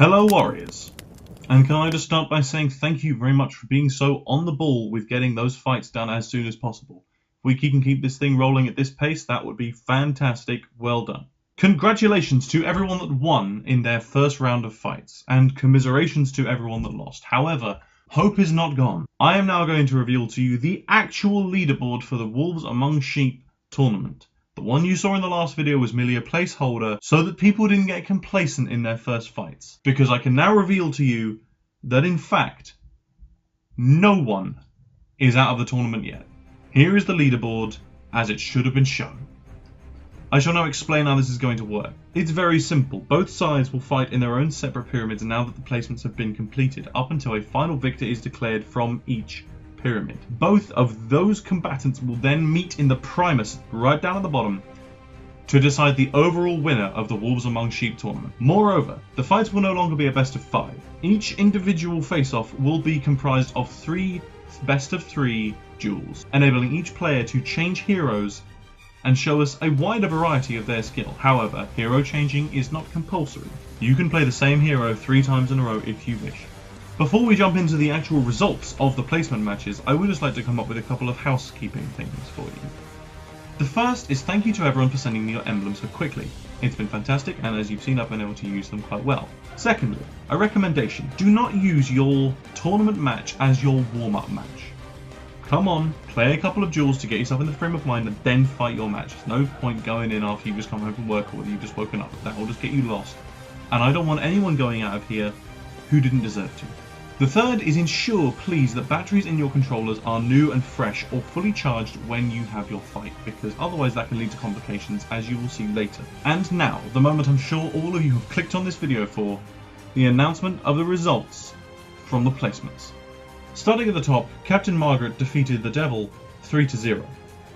Hello Warriors, and can I just start by saying thank you very much for being so on the ball with getting those fights done as soon as possible. If we can keep this thing rolling at this pace, that would be fantastic. Well done. Congratulations to everyone that won in their first round of fights, and commiserations to everyone that lost. However, hope is not gone. I am now going to reveal to you the actual leaderboard for the Wolves Among Sheep tournament. The one you saw in the last video was merely a placeholder so that people didn't get complacent in their first fights. Because I can now reveal to you that in fact, no one is out of the tournament yet. Here is the leaderboard as it should have been shown. I shall now explain how this is going to work. It's very simple. Both sides will fight in their own separate pyramids now that the placements have been completed, up until a final victor is declared from each pyramid. Both of those combatants will then meet in the Primus right down at the bottom to decide the overall winner of the Wolves Among Sheep tournament. Moreover, the fights will no longer be a best of 5. Each individual face-off will be comprised of 3 best of 3 duels, enabling each player to change heroes and show us a wider variety of their skill. However, hero changing is not compulsory. You can play the same hero 3 times in a row if you wish. Before we jump into the actual results of the placement matches, I would just like to come up with a couple of housekeeping things for you. The first is thank you to everyone for sending me your emblems so quickly. It's been fantastic, and as you've seen, I've been able to use them quite well. Secondly, a recommendation: do not use your tournament match as your warm-up match. Come on, play a couple of duels to get yourself in the frame of mind and then fight your match. There's no point going in after you've just come home from work or whether you've just woken up. That will just get you lost. And I don't want anyone going out of here who didn't deserve to. The third is ensure, please, that batteries in your controllers are new and fresh or fully charged when you have your fight, because otherwise that can lead to complications, as you will see later. And now, the moment I'm sure all of you have clicked on this video for, the announcement of the results from the placements. Starting at the top, CaptainxMargret defeated the Devil 3-0.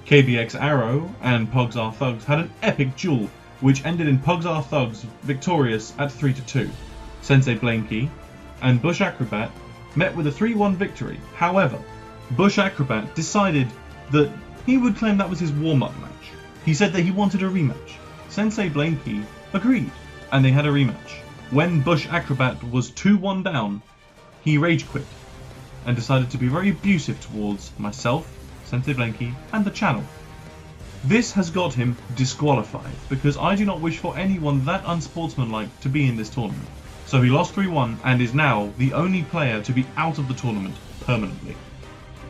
KBxArrow and Pugs had an epic duel, which ended in Pugs victorious at 3-2. Sensei Blainky and Bush Acrobat met with a 3-1 victory. However, Bush Acrobat decided that he would claim that was his warm-up match. He said that he wanted a rematch. Sensei Blainky agreed, and they had a rematch. When Bush Acrobat was 2-1 down, he rage quit and decided to be very abusive towards myself, Sensei Blainky, and the channel. This has got him disqualified, because I do not wish for anyone that unsportsmanlike to be in this tournament. So he lost 3-1 and is now the only player to be out of the tournament permanently.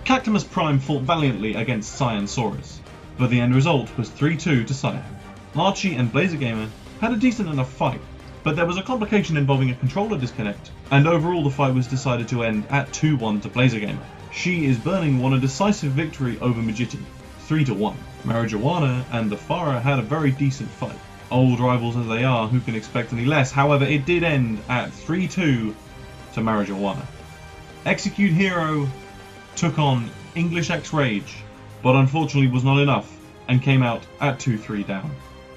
Cacktimus Prime fought valiantly against Cyansaurus, but the end result was 3-2 to Cyan. ITHEI had a decent enough fight, but there was a complication involving a controller disconnect, and overall the fight was decided to end at 2-1 to BlazerGamer. XxBlaZerGamerxX won a decisive victory over Mijity, 3-1. Marijuana and the Phara had a very decent fight. Old rivals as they are, who can expect any less? However, it did end at 3-2 to Marijuana. ExeCuteXxHeRox took on EnglishxRage, but unfortunately was not enough and came out at 2-3 down.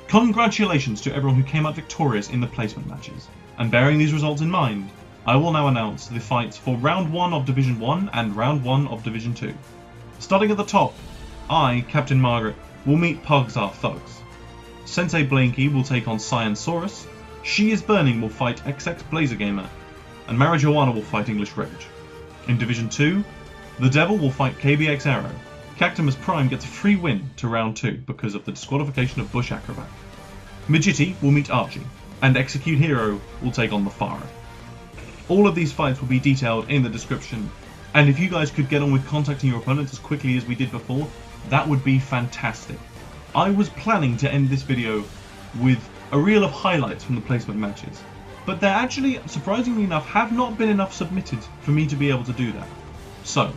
Congratulations to everyone who came out victorious in the placement matches. And bearing these results in mind, I will now announce the fights for Round 1 of Division 1 and Round 1 of Division 2. Starting at the top, I, CaptainxMargret, will meet Pugs. Sensei Blainky will take on Cyansaurus, XxBlaZerGamerxX will fight XxBlaZerGamerxX, and Marijuana will fight EnglishxRage. In Division 2, the Devil will fight KBxArrow. Cacktimus Prime gets a free win to Round 2 because of the disqualification of Bush Acrobat. Mijity will meet Archie, and ExeCuteXxHeRox will take on the Phara. All of these fights will be detailed in the description, and if you guys could get on with contacting your opponents as quickly as we did before, that would be fantastic. I was planning to end this video with a reel of highlights from the placement matches, but there actually, surprisingly enough, have not been enough submitted for me to be able to do that. So,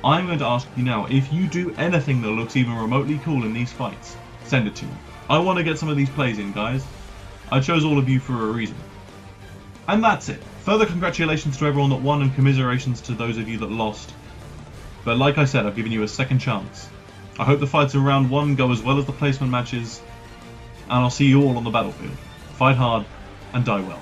I'm going to ask you now, if you do anything that looks even remotely cool in these fights, send it to me. I want to get some of these plays in, guys. I chose all of you for a reason. And that's it. Further congratulations to everyone that won and commiserations to those of you that lost. But like I said, I've given you a second chance. I hope the fights in Round 1 go as well as the placement matches, and I'll see you all on the battlefield. Fight hard and die well.